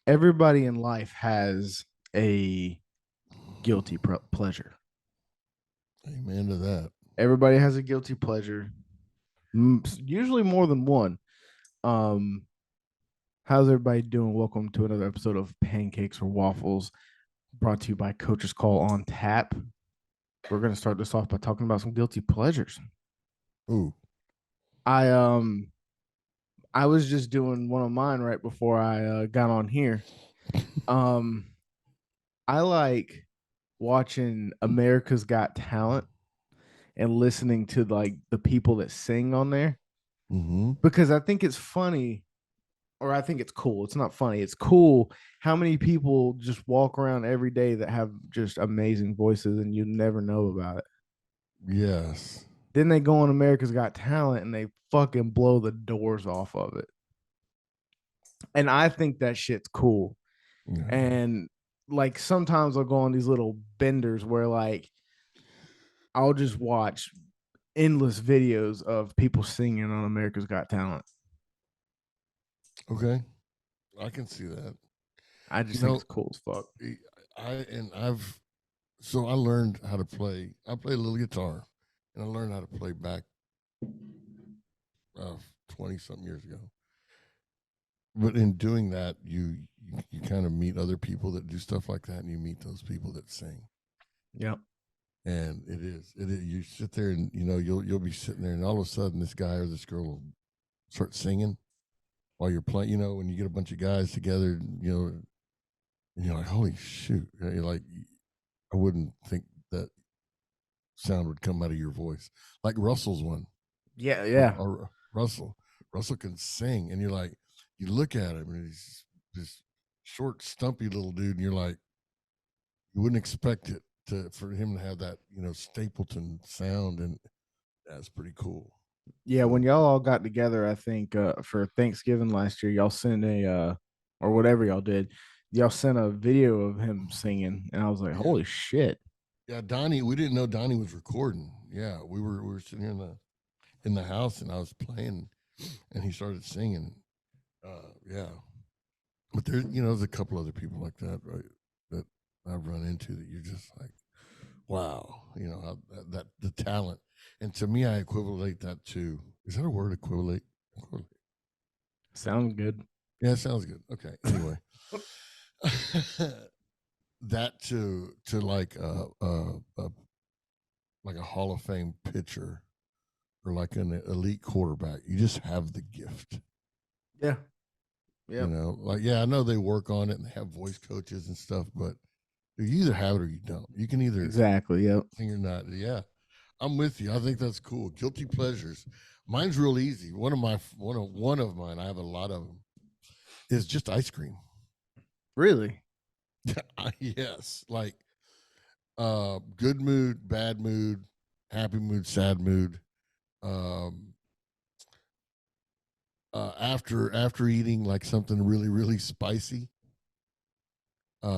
Everybody in life has a guilty pleasure. Amen to that. Everybody has a guilty pleasure, usually more than one. Um, how's everybody doing? Welcome to another episode of Pancakes or Waffles, brought to you by Coach's Call on Tap. We're gonna start this off by talking about some guilty pleasures. Ooh, I um I was just doing one of mine right before I got on here. Um, I like watching America's Got Talent and listening to like the people that sing on there mm-hmm. because I think it's funny or I think it's cool. It's not funny. It's cool how many people just walk around every day that have just amazing voices and you never know about it. Yes. Then they go on America's Got Talent and they fucking blow the doors off of it. And I think that shit's cool. Yeah. And like sometimes I'll go on these little benders where like I'll just watch endless videos of people singing on America's Got Talent. Okay. I can see that. I You just think know, it's cool as fuck. I learned how to play. I play a little guitar, and I learned how to play back 20 something years ago. But in doing that, you kind of meet other people that do stuff like that, and you meet those people that sing. Yep. And it is. You sit there, and you'll be sitting there, and all of a sudden, this guy or this girl will start singing while you're playing. When you get a bunch of guys together, and you're like, holy shoot! You're like, I wouldn't think that sound would come out of your voice. Like Russell's one. Yeah, yeah. Russell can sing, and you're like, you look at him, and he's this short, stumpy little dude, and you're like, you wouldn't expect it for him to have that, Stapleton sound, and that's pretty cool. Yeah, when y'all all got together, I think for Thanksgiving last year, y'all sent a or whatever y'all did, y'all sent a video of him singing, and I was like, Yeah, "Holy shit!" yeah. Donnie, we didn't know Donnie was recording. Yeah, we were sitting here in the house, and I was playing, and he started singing. Yeah, but there's a couple other people like that, right? That I've run into that you're just like, wow, how that the talent. And to me, I equivalent that to, is that a word, equivalent? Sounds good. Yeah, it sounds good. Okay. Anyway, that to like a Hall of Fame pitcher or like an elite quarterback, you just have the gift. Yeah. Yep. Like, yeah, I know they work on it and they have voice coaches and stuff, but you either have it or you don't. You can either Exactly. Yep. sing or not. Yeah, I'm with you. I think that's cool. Guilty pleasures. Mine's real easy. One of mine. I have a lot of them. Is just ice cream. Really. Yes, like good mood, bad mood, happy mood, sad mood. Um, after eating like something really really spicy.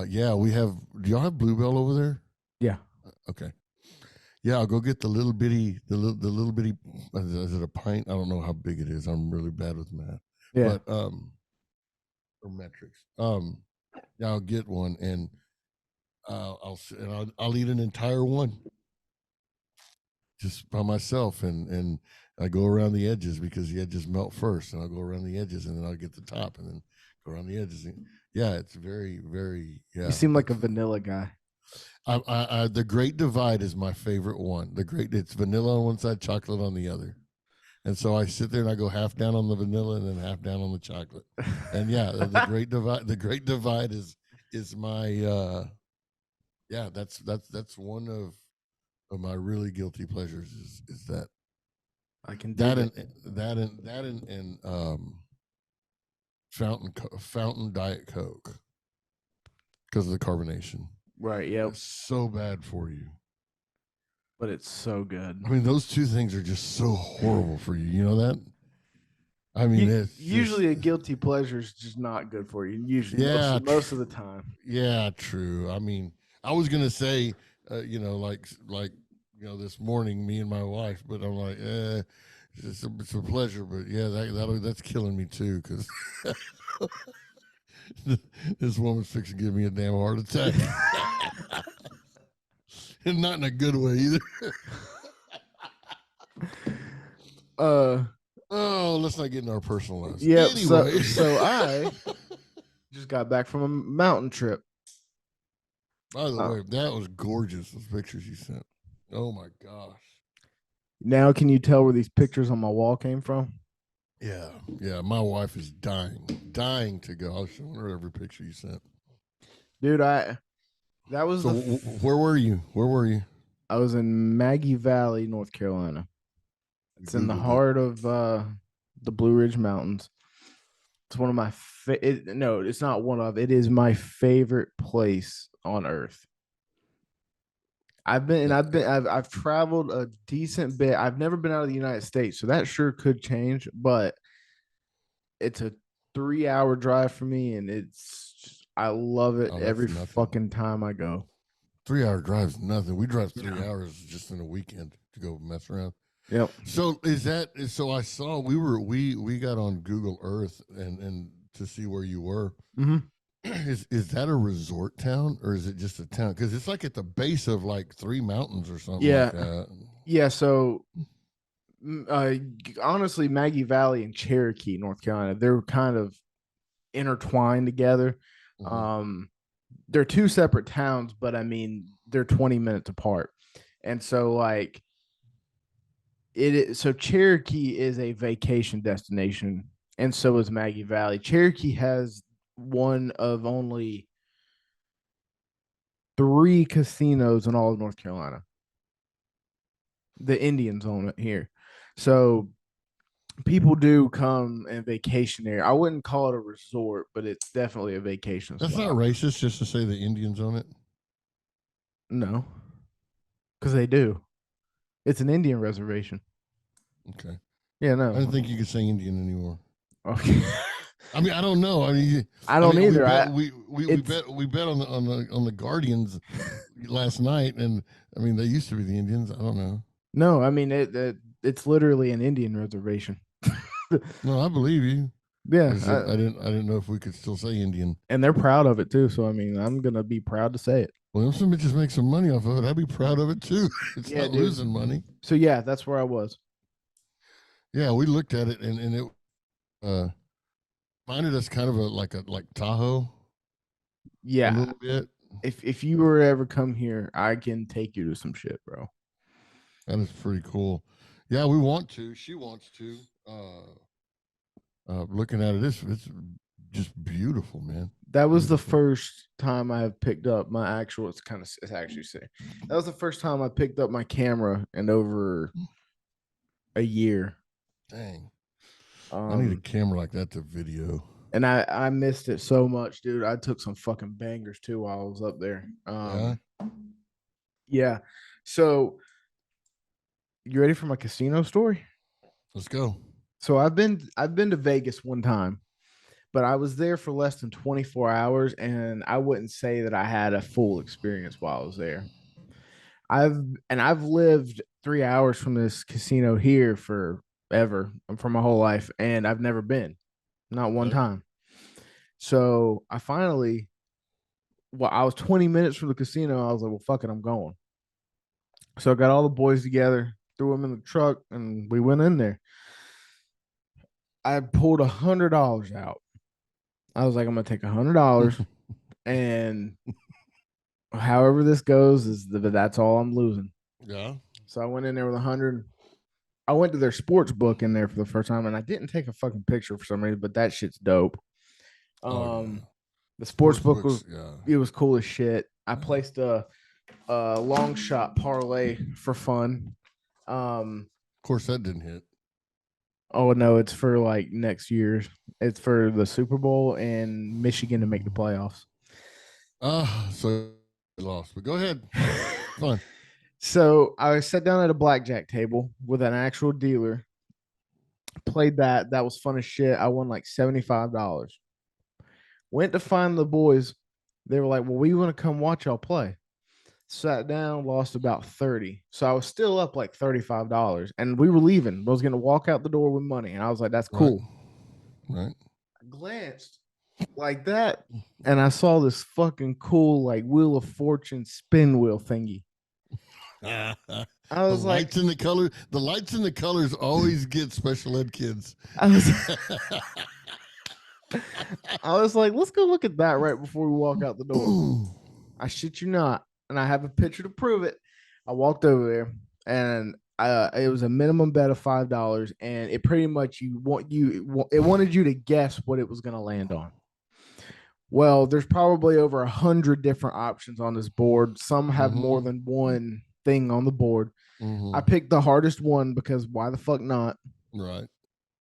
Yeah, we have. Do y'all have Bluebell over there? Yeah. Okay. Yeah, I'll go get the little bitty. Is it a pint? I don't know how big it is. I'm really bad with math, Yeah. but or metrics. Yeah, I'll get one, and I'll eat an entire one just by myself, and I go around the edges because the edges melt first, and I'll go around the edges, and then I'll get the top, and then go around the edges. Yeah, it's very, very, You yeah. seem like a That's vanilla guy. the Great Divide is my favorite one. It's vanilla on one side, chocolate on the other, and so I sit there and I go half down on the vanilla and then half down on the chocolate, and yeah, the Great Divide is my yeah. That's one of my really guilty pleasures is that I can dig that it. and fountain Diet Coke because of the carbonation. Right. Yep. It's so bad for you. But it's so good. I mean, those two things are just so horrible for you. You know that? I mean, it's just Usually a guilty pleasure is just not good for you. Usually, yeah, most of the time. yeah, true. I mean, I was gonna say, like this morning, me and my wife, but I'm like, it's a pleasure, but yeah, that's killing me too, because This woman's fixing to give me a damn heart attack. And not in a good way either. uh, Oh, let's not get into our personal lives. yep. Anyway. So I just got back from a mountain trip. By the way, that was gorgeous, those pictures you sent. Oh my gosh. Now, can you tell where these pictures on my wall came from? Yeah, yeah. My wife is dying to go. I was showing her every picture you sent. Dude, that was So where were you? Where were you? I was in Maggie Valley, North Carolina. It's in the heart of the Blue Ridge Mountains. It's one of my no, it's not one of. It is my favorite place on earth. I've traveled a decent bit. I've never been out of the United States, so that sure could change, but it's a 3-hour drive for me, and I love it every fucking time I go. 3-hour drive is nothing. We drive 3 hours just in a weekend to go mess around. Yep. So so I saw we got on Google Earth and to see where you were. Mm-hmm. Is that a resort town or is it just a town? Because it's like at the base of like 3 mountains or something like that. Yeah. So honestly, Maggie Valley and Cherokee, North Carolina, they're kind of intertwined together. Mm-hmm. They're two separate towns, but I mean they're 20 minutes apart, and so like so Cherokee is a vacation destination, and so is Maggie Valley. Cherokee has one of only 3 casinos in all of North Carolina. The Indians own it here, so people do come and vacation there. I wouldn't call it a resort, but it's definitely a vacation spot. That's not racist just to say the Indians own it? No, because they do. It's an Indian reservation. Okay. Yeah, no. I didn't think you could say Indian anymore. Okay. I mean, I don't know. I mean, I don't either. We bet on the Guardians last night, and I mean, they used to be the Indians. I don't know. No, I mean it's literally an Indian reservation. No, I believe you. Yeah, I didn't know if we could still say Indian, and they're proud of it too. So I mean, I'm gonna be proud to say it. Well, if some bitches make some money off of it, I'd be proud of it too. It's not losing money. So yeah, that's where I was. Yeah, we looked at it, and it reminded us kind of like Tahoe. Yeah, a little bit. If you were ever come here, I can take you to some shit, bro. That is pretty cool. Yeah, we want to. She wants to. Looking at it, it's just beautiful, man. That was the first time I have picked up my actual. It's actually sick. That was the first time I picked up my camera in over a year. Dang. I need a camera like that to video. And I missed it so much, dude. I took some fucking bangers too while I was up there. Yeah. So, you ready for my casino story? Let's go. So I've been to Vegas one time, but I was there for less than 24 hours, and I wouldn't say that I had a full experience while I was there. I've lived 3 hours from this casino here forever, for my whole life, and I've never been, not one time. So I finally, I was 20 minutes from the casino. I was like, well, fuck it, I'm going. So I got all the boys together, threw them in the truck, and we went in there. I pulled $100 out. I was like, I'm gonna take $100, and however this goes that's all I'm losing. Yeah. So I went in there with 100. I went to their sports book in there for the first time, and I didn't take a fucking picture for some reason, but that shit's dope. The sports book was it was cool as shit. I placed a long shot parlay for fun. Of course, that didn't hit. Oh no, it's for like next year's. It's for the Super Bowl and Michigan to make the playoffs. So I lost. But go ahead. Fine. So I sat down at a blackjack table with an actual dealer. Played that. That was fun as shit. I won like $75. Went to find the boys. They were like, well, we want to come watch y'all play. Sat down, lost about 30. So I was still up like $35. And we were leaving. I was going to walk out the door with money. And I was like, that's cool. Right. I glanced like that, and I saw this fucking cool like Wheel of Fortune spin wheel thingy. The I was like, lights and the color, the lights and the colors always get special ed kids. I was, I was like, let's go look at that right before we walk out the door. I shit you not, and I have a picture to prove it. I walked over there, and it was a minimum bet of $5, and it pretty much it wanted you to guess what it was going to land on. Well, there's probably over 100 different options on this board. Some have more than one thing on the board. I picked the hardest one because why the fuck not? Right.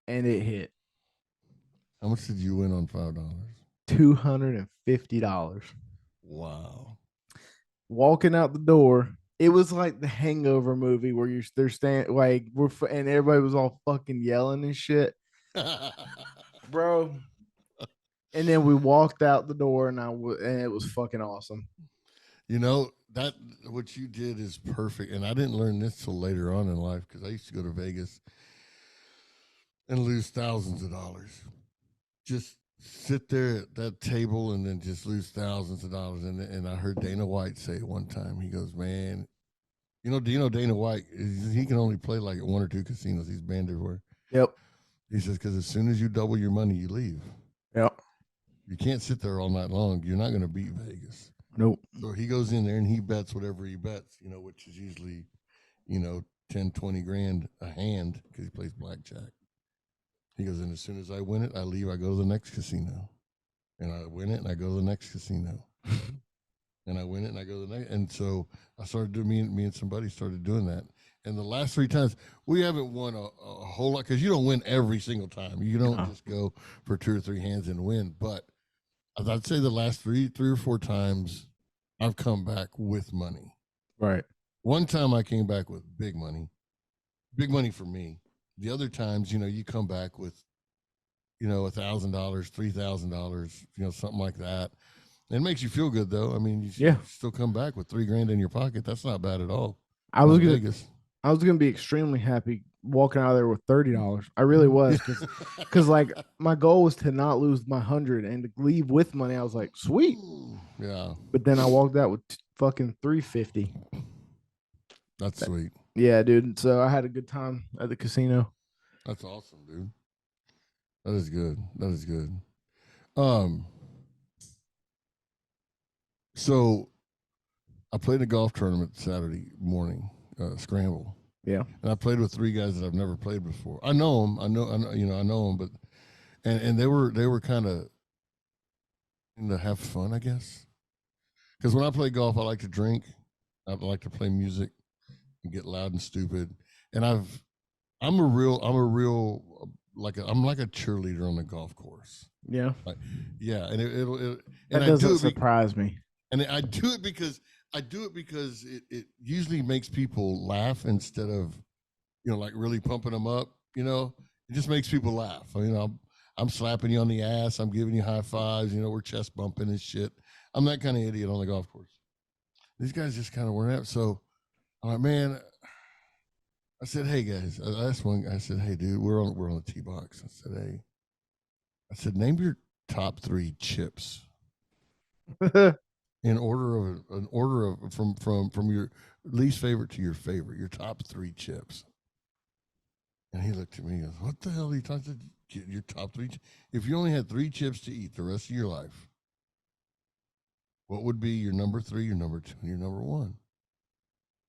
And it hit How much did you win on $5? $250. Wow. Walking out the door, it was like the Hangover movie where they're standing like and everybody was all fucking yelling and shit, bro. And then we walked out the door, and and it was fucking awesome. You know, that what you did is perfect. And I didn't learn this till later on in life because I used to go to Vegas and lose thousands of dollars. Just sit there at that table and then just lose thousands of dollars. And I heard Dana White say it one time. He goes, "Man, do you know Dana White? He can only play like at one or two casinos. He's banned everywhere." Yep. He says, "Because as soon as you double your money, you leave. Yep. You can't sit there all night long. You're not going to beat Vegas." Nope. So he goes in there and he bets whatever he bets, which is usually, 10, 20 grand a hand because he plays blackjack. He goes, and as soon as I win it, I leave. I go to the next casino. And I win it and I go to the next casino. And I win it and I go to the next. And so I started doing, me and somebody started doing that. And the last 3 times, we haven't won a whole lot because you don't win every single time. You don't just go for 2 or 3 hands and win. But I'd say the last three or 4 times, I've come back with money. Right. One time I came back with big money for me. The other times, you come back with, $1,000, $3,000, something like that. It makes you feel good though. I mean, you still come back with $3,000 in your pocket. That's not bad at all. I was gonna be extremely happy walking out of there with $30. I really was because like my goal was to not lose my 100 and to leave with money. I was like, sweet. Yeah. But then I walked out with fucking 350. That's sweet. Yeah, dude. So I had a good time at the casino. That's awesome, dude. That is good. That is good. So I played a golf tournament Saturday morning, scramble. Yeah. And I played with 3 guys that I've never played before. I know them. I know them, but and they were kind of to have fun, I guess. Because when I play golf, I like to drink. I like to play music and get loud and stupid. And I'm like a cheerleader on the golf course. Yeah. Yeah, and that doesn't surprise me. And I do it because it usually makes people laugh instead of like really pumping them up. It just makes people laugh. I'm slapping you on the ass. I'm giving you high fives. We're chest bumping and shit. I'm that kind of idiot on the golf course. These guys just kind of weren't out. So I'm like, man. I said, hey guys. I asked one. I said, hey dude, we're on the tee box. I said, hey. I said, name your top 3 chips. In order of from your least favorite to your favorite, your top 3 chips. And he looked at me and goes, what the hell are you talking about? Your top 3? If you only had 3 chips to eat the rest of your life, what would be your number 3, your number 2, and your number 1?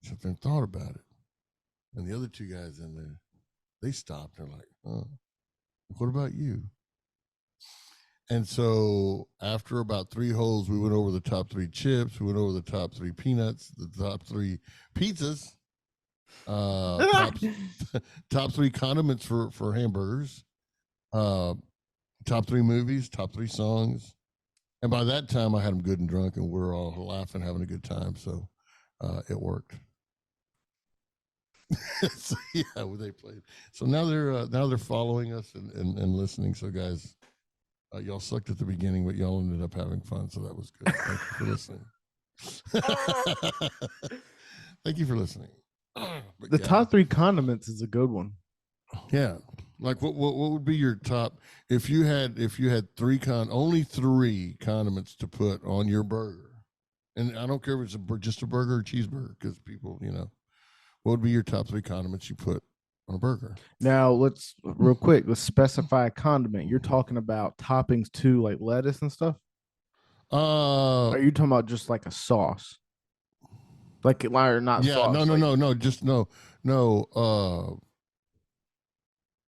I sat there and thought about it. And the other 2 guys in there, they stopped. They're like, oh, what about you? And so after about 3 holes, we went over the top 3 chips. We went over the top 3 peanuts, the top 3 pizzas, top 3 condiments for hamburgers, top 3 movies, top 3 songs. And by that time, I had them good and drunk, and we're all laughing, having a good time. So it worked. So, yeah, they played. So now they're following us and listening. So guys. Y'all sucked at the beginning, but y'all ended up having fun, so that was good. Thank you for listening. Thank you for listening. The top 3 condiments is a good one. Yeah, Like what would be your top if you had only three condiments to put on your burger, and I don't care if it's just a burger or cheeseburger because people what would be your top three condiments you put on a burger? Now let's real quick. Let's specify a condiment. You're talking about toppings too, like lettuce and stuff. Uh, Are you talking about just like a sauce, like or not yeah, no, sauce? no, Like no, no, just no, no.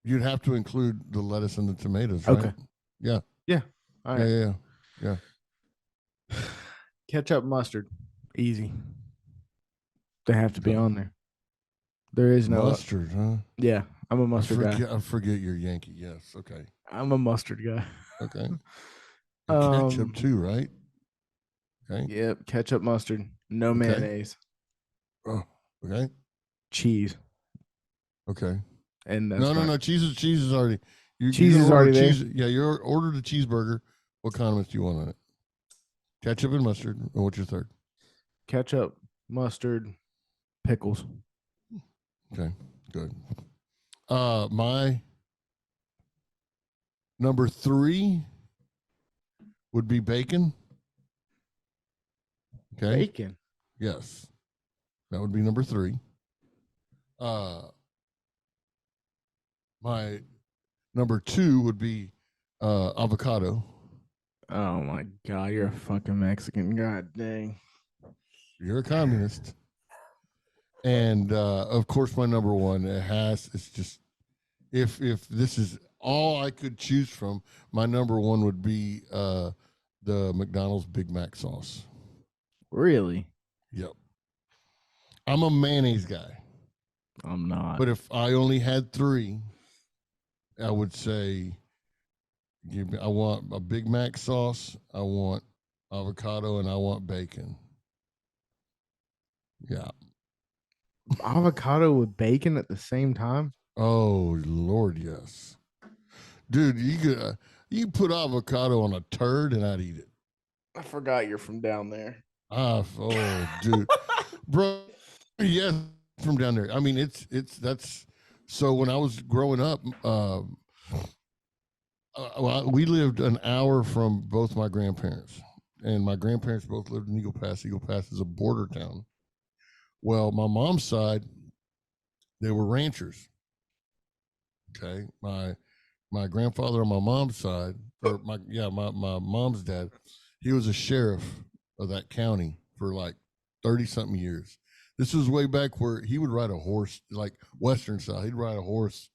You'd have to include the lettuce and the tomatoes, right? okay, Yeah, yeah, all yeah, right. yeah, yeah. Ketchup, mustard, easy. They have to be yeah. on there. There is no. Mustard, huh? Yeah, I'm a mustard guy. I forget you're Yankee. Yes, okay, I'm a mustard guy. okay. And ketchup too, right? Okay, Yep, ketchup, mustard, no okay. mayonnaise, Oh, okay, cheese, okay. and that's No, no, my no. Cheese is already. You're cheese gonna is order a already there. cheese. Yeah, you ordered a cheeseburger. What condiments do you want on it? Ketchup and mustard. And what's your third? Ketchup, mustard, pickles. Okay, good. My number three would be bacon. Okay. Bacon. Yes, that would be number three. Uh, my number two would be avocado. Oh my god, you're a fucking Mexican. God dang. You're a communist. And of course, my number one it's just if this is all I could choose from, my number one would be the McDonald's Big Mac sauce. Really? Yep. I'm a mayonnaise guy, I'm not. but if I only had three, I would say I want a Big Mac sauce, I want avocado, and I want bacon. Yeah. Avocado with bacon at the same time? Oh Lord, yes, dude. You put avocado on a turd and I'd eat it. I forgot you're from down there. Dude, bro. Yes, from down there. I mean, that's so. When I was growing up, we lived an hour from both my grandparents, and my grandparents both lived in Eagle Pass. Eagle Pass is a border town. Well, my mom's side, they were ranchers. Okay, my grandfather on my mom's side, or my mom's dad, he was a sheriff of that county for like 30 something years. This was way back where he would ride a horse, like Western style. He'd ride a horse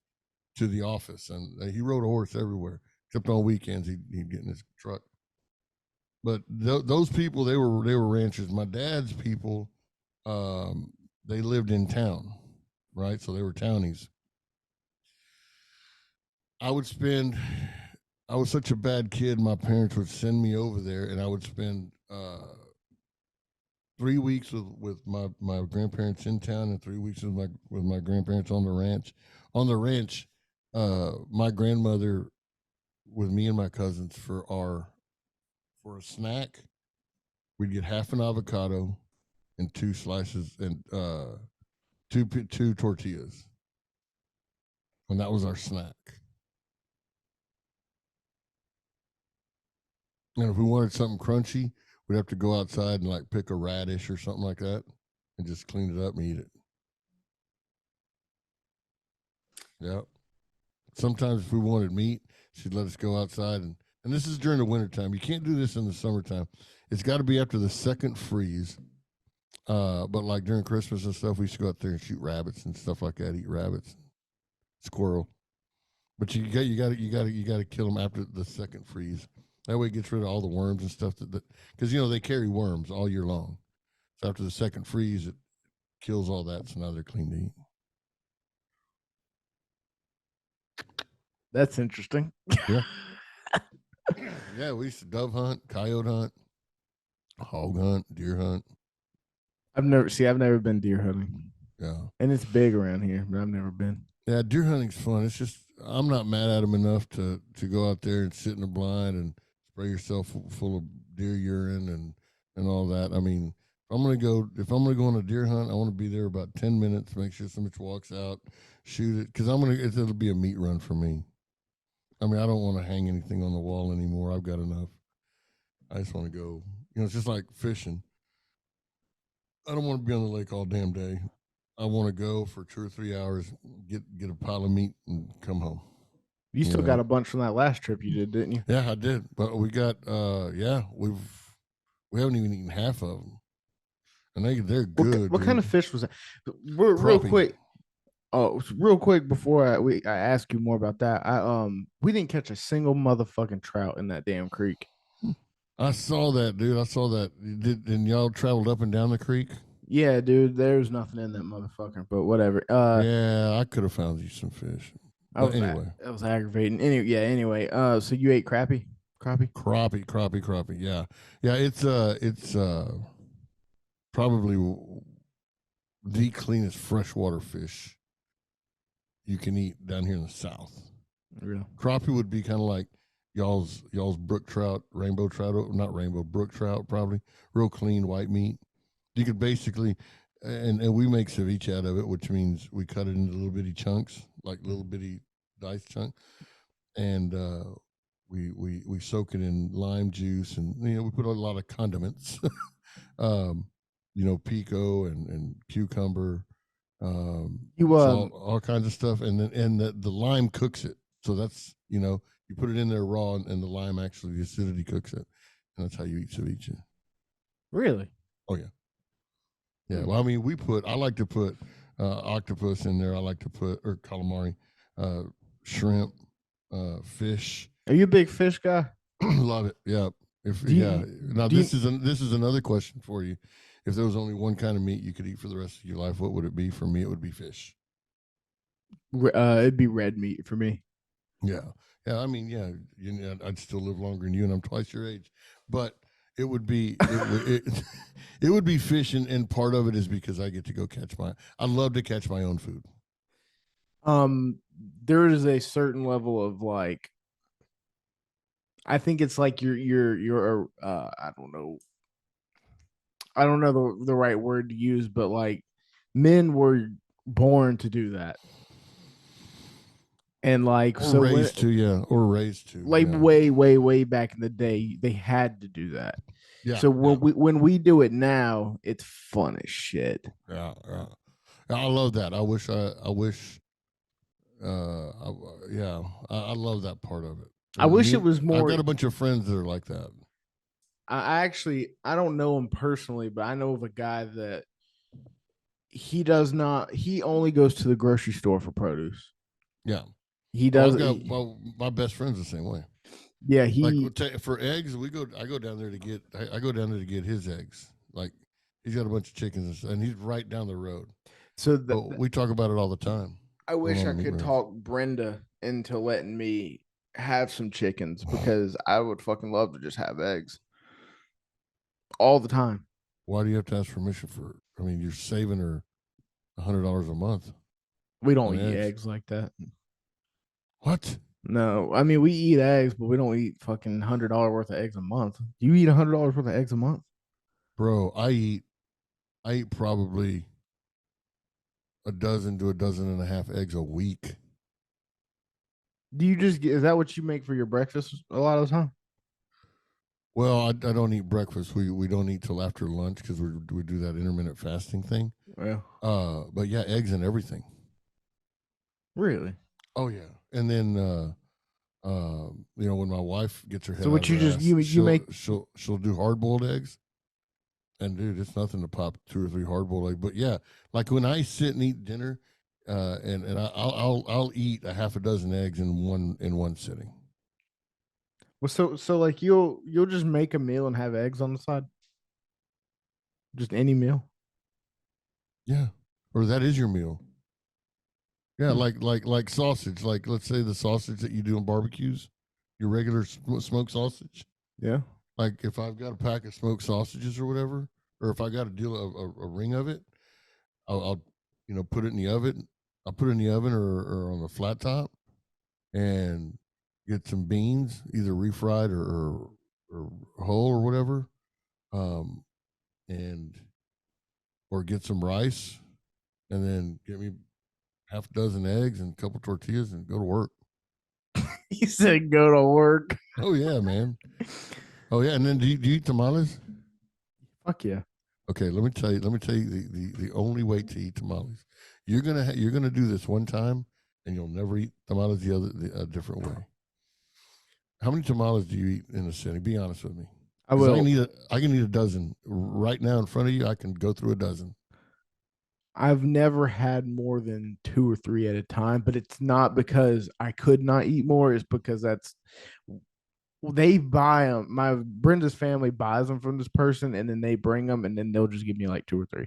to the office, and he rode a horse everywhere, except on weekends he'd get in his truck. But those people, they were ranchers. My dad's people, they lived in town, right? So they were townies. I would spend. I was such a bad kid. My parents would send me over there, and I would spend 3 weeks with my grandparents in town, and 3 weeks with my grandparents on the ranch. On the ranch, my grandmother with me and my cousins for a snack, we'd get half an avocado and two slices and two tortillas, and that was our snack. And if we wanted something crunchy, we'd have to go outside and like pick a radish or something like that and just clean it up and eat it. Yeah. Sometimes if we wanted meat, she'd let us go outside and this is during the wintertime. You can't do this in the summertime. It's got to be after the second freeze. But like during Christmas and stuff, we used to go out there and shoot rabbits and stuff like that, eat rabbits, squirrel. But you got to kill them after the second freeze. That way it gets rid of all the worms and stuff because they carry worms all year long. So after the second freeze, it kills all that. So now they're clean to eat. That's interesting. Yeah. Yeah, we used to dove hunt, coyote hunt, hog hunt, deer hunt. I've never been deer hunting. Yeah. And it's big around here, but I've never been. Yeah, deer hunting's fun. It's just I'm not mad at them enough to go out there and sit in the blind and spray yourself full of deer urine and all that. I mean, if if I'm gonna go on a deer hunt, I want to be there about 10 minutes. Make sure somebody walks out, shoot it, because it'll be a meat run for me. I mean, I don't want to hang anything on the wall anymore. I've got enough. I just want to go. It's just like fishing. I don't want to be on the lake all damn day. I want to go for 2 or 3 hours, get a pile of meat, and come home. You still got a bunch from that last trip you did, didn't you? Yeah, I did. But we got we haven't even eaten half of them, and they're good. What kind of fish was that? Real Crappie. quick. Oh, real quick before I ask you more about that, we didn't catch a single motherfucking trout in that damn creek. I saw that, dude. I saw that. And y'all traveled up and down the creek? Yeah, dude. There's nothing in that motherfucker, but whatever. Yeah, I could have found you some fish. But anyway, that was aggravating. Anyway. So you ate crappie? Crappie. Yeah, yeah. It's probably the cleanest freshwater fish you can eat down here in the South. Real Crappie would be kind of like y'all's brook trout, rainbow trout, not rainbow, brook trout, probably real clean white meat. You could basically, and we make ceviche out of it, which means we cut it into little bitty chunks, like little bitty dice chunk, and we soak it in lime juice, and we put a lot of condiments, pico and cucumber, salt, all kinds of stuff, and then the lime cooks it. So that's you put it in there raw, and the lime actually, the acidity cooks it, and that's how you eat ceviche. Really? Oh yeah. Yeah, well, I mean, I like to put octopus in there. I like to put, or calamari, shrimp, fish. Are you a big fish guy? Love it. Yeah. Now this is another question for you. If there was only one kind of meat you could eat for the rest of your life, what would it be? For me, it would be fish. It'd be red meat for me. Yeah. Yeah. I mean, yeah, I'd still live longer than you, and I'm twice your age, but it would be it would be fish, and part of it is because I get to go I love to catch my own food. There is a certain level of like, I think it's like you're I don't know the right word to use, but like men were born to do that. And like or raised to, like way back in the day, they had to do that. Yeah. So when we do it now, it's fun as shit. Yeah. I love that. I love that part of it. I wish it was more. I've got a bunch of friends that are like that. I don't know him personally, but I know of a guy that he only goes to the grocery store for produce. Yeah. He does. My best friend's the same way. Yeah, for eggs, I go down there to get his eggs. Like he's got a bunch of chickens, and he's right down the road. So we talk about it all the time. I wish I could talk Brenda into letting me have some chickens, because I would fucking love to just have eggs all the time. Why do you have to ask permission for? I mean, you're saving her $100 a month. We don't eat eggs like that. What? No, I mean, we eat eggs, but we don't eat fucking $100 worth of eggs a month. Do you eat $100 worth of eggs a month? Bro, I eat probably a dozen to a dozen and a half eggs a week. Do you is that what you make for your breakfast a lot of the time? Well, I don't eat breakfast. We don't eat till after lunch because we do that intermittent fasting thing. Yeah. But yeah, eggs and everything. Really? Oh yeah. And then when my wife gets her head, so what you just you make she'll do hard boiled eggs. And dude, it's nothing to pop 2 or 3 hard boiled eggs. But yeah, like when I sit and eat dinner, and I'll eat a half a dozen eggs in one sitting. Well, so like you'll just make a meal and have eggs on the side? Just any meal? Yeah. Or that is your meal. Yeah, like sausage. Like let's say the sausage that you do in barbecues, your regular smoked sausage. Yeah. Like if I've got a pack of smoked sausages or whatever, or if I got a ring of it, I'll put it in the oven. I'll put it in the oven or on the flat top, and get some beans, either refried or whole or whatever, and or get some rice, and then get me half a dozen eggs and a couple tortillas and go to work. He said go to work. Oh yeah, man. Oh yeah, and then do you eat tamales? Fuck yeah. Okay, let me tell you. Let me tell you the only way to eat tamales. You're gonna do this one time, and you'll never eat tamales a different way. How many tamales do you eat in a city? Be honest with me, I because will. I can eat a dozen right now in front of you. I can go through a dozen. I've never had more than two or three at a time, but it's not because I could not eat more. It's because that's they buy them. My Brenda's family buys them from this person, and then they bring them, and then they'll just give me like two or three.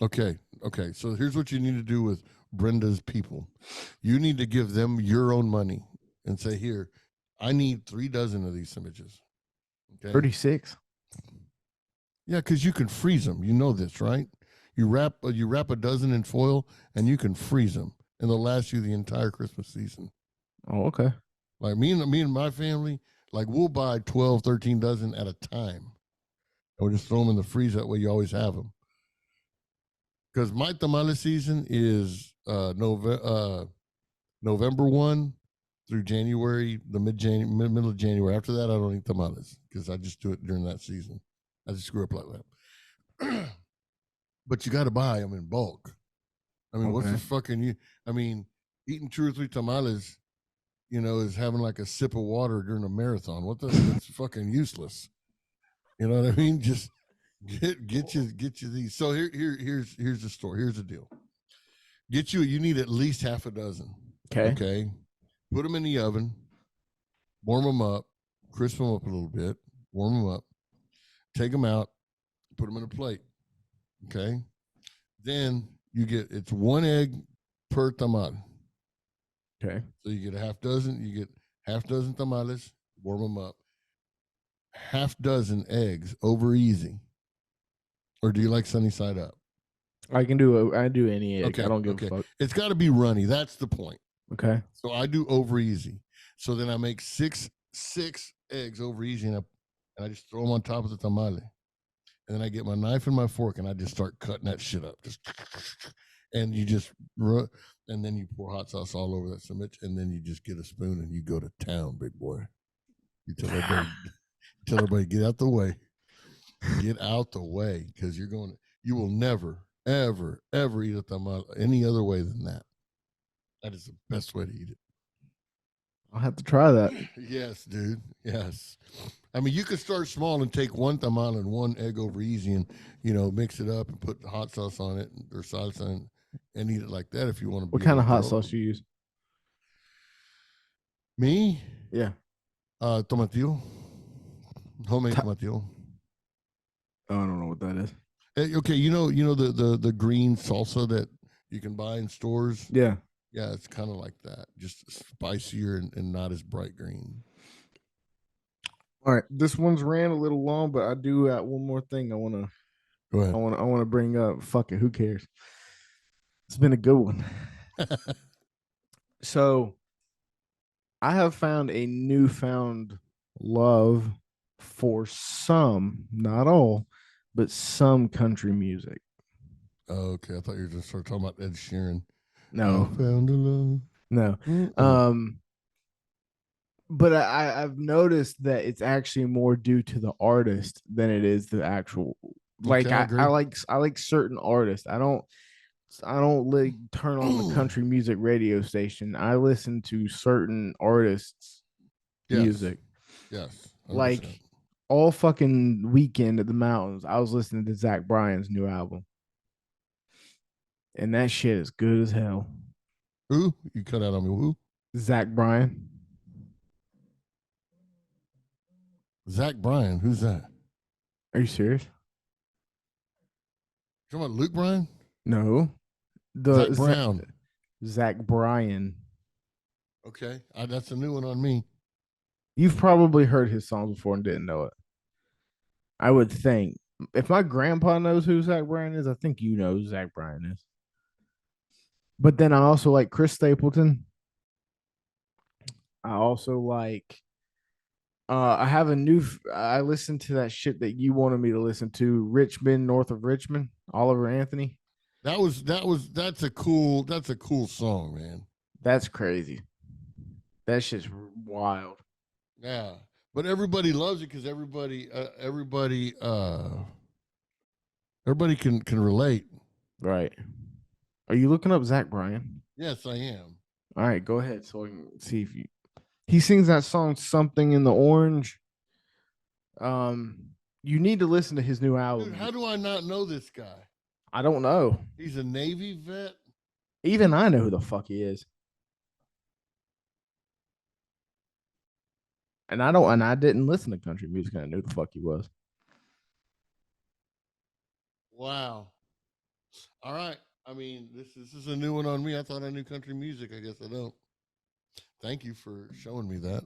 Okay, okay. So here's what you need to do with Brenda's people. You need to give them your own money and say, "Here, I need 3 dozen of these sandwiches." Okay. 36. Yeah, because you can freeze them. You know this, right? You wrap a dozen in foil and you can freeze them, and they'll last you the entire Christmas season. Oh, okay. Like me and my family, like we'll buy 12, 13 dozen at a time, and we'll just throw them in the freezer. That way, you always have them. Because my tamale season is November 1 through January, the middle of January. After that, I don't eat tamales because I just do it during that season. I just grew up like that. But you got to buy them in bulk. I mean, what's Okay. the fucking you? I mean, eating 2 or 3 tamales, is having like a sip of water during a marathon. That's fucking useless. You know what I mean? Just get you these. So here's the story. Here's the deal. You need at least half a dozen. Okay. Okay. Put them in the oven, warm them up, crisp them up a little bit, warm them up, take them out, put them in a plate. Okay. Then it's 1 egg per tamal. Okay. So you get a half dozen, you get half dozen tamales, warm them up. Half dozen eggs over easy. Or do you like sunny side up? I do any egg. I Okay, don't give a okay. fuck. It's got to be runny. That's the point. Okay. So I do over easy. So then I make six eggs over easy, and I just throw them on top of the tamale. And then I get my knife and my fork, and I just start cutting that shit up. And you just and then you pour hot sauce all over that sandwich, and then you just get a spoon and you go to town, big boy. You tell everybody get out the way. Get out the way, because you will never, ever, ever eat a tamal any other way than that. That is the best way to eat it. I'll have to try that. Yes, dude. Yes. I mean, you could start small and take 1 tamal and 1 egg over easy, and mix it up and put hot sauce on it or salsa and eat it like that if you want to What be a kind of little hot girl. sauce you use? Me, Yeah. tomatillo, homemade Ta- tomatillo. Oh, I don't know what that is. Okay, the green salsa that you can buy in stores. Yeah. Yeah, it's kind of like that, just spicier and not as bright green. All right. This one's ran a little long, but I do have one more thing Go I ahead. want to bring up. Fuck it, who cares? It's been a good one. So I have found a newfound love for some, not all, but some country music. Okay, I thought you were just talking about Ed Sheeran. I No, found a love. no. Mm-mm. Um, but I've noticed that it's actually more due to the artist than it is the actual. Okay, Like I agree. I like certain artists. I don't like turn on the country music radio station. I listen to certain artists' Yes, music. yes, 100%. Like all fucking weekend at the mountains, I was listening to Zach Bryan's new album, and that shit is good as hell. Who? You cut out on me. Who? Zach Bryan. Zach Bryan. Who's that? Are you serious? You talking about Luke Bryan? No, Zach the Brown. Zach Bryan. Okay, that's a new one on me. You've probably heard his songs before and didn't know it. I would think. If my grandpa knows who Zach Bryan is, I think you know who Zach Bryan is. But then I also like Chris Stapleton. I also like I have a new. I listened to that shit that you wanted me to listen to. Richmond, north of Richmond. Oliver Anthony. That's a cool song, man. That's crazy. That shit's wild. Yeah, but everybody loves it because everybody can relate. Right. Are you looking up Zach Bryan? Yes, I am. All right, go ahead so I can see if you. He sings that song "Something in the Orange." You need to listen to his new Dude, album. how do I not know this guy? I don't know. He's a Navy vet. Even I know who the fuck he is. And I don't, and I didn't listen to country music. I knew who the fuck he was. Wow. All right. I mean, this is a new one on me. I thought I knew country music. I guess I don't. Thank you for showing me that.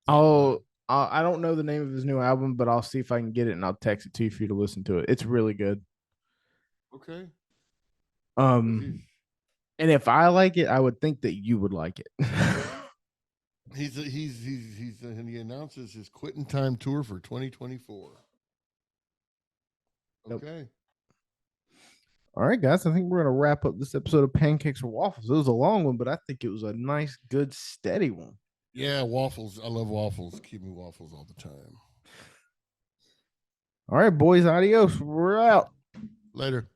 Oh, I don't know the name of his new album, but I'll see if I can get it and I'll text it to you for you to listen to it. It's really good. Okay. Um, and if I like it, I would think that you would like it. And he announces his quitting time tour for 2024. Nope. Okay. All right, guys. I think we're gonna wrap up this episode of Pancakes or Waffles. It was a long one, but I think it was a nice, good, steady one. Yeah, waffles. I love waffles. Keep me waffles all the time. All right, boys. Adios. We're out. Later.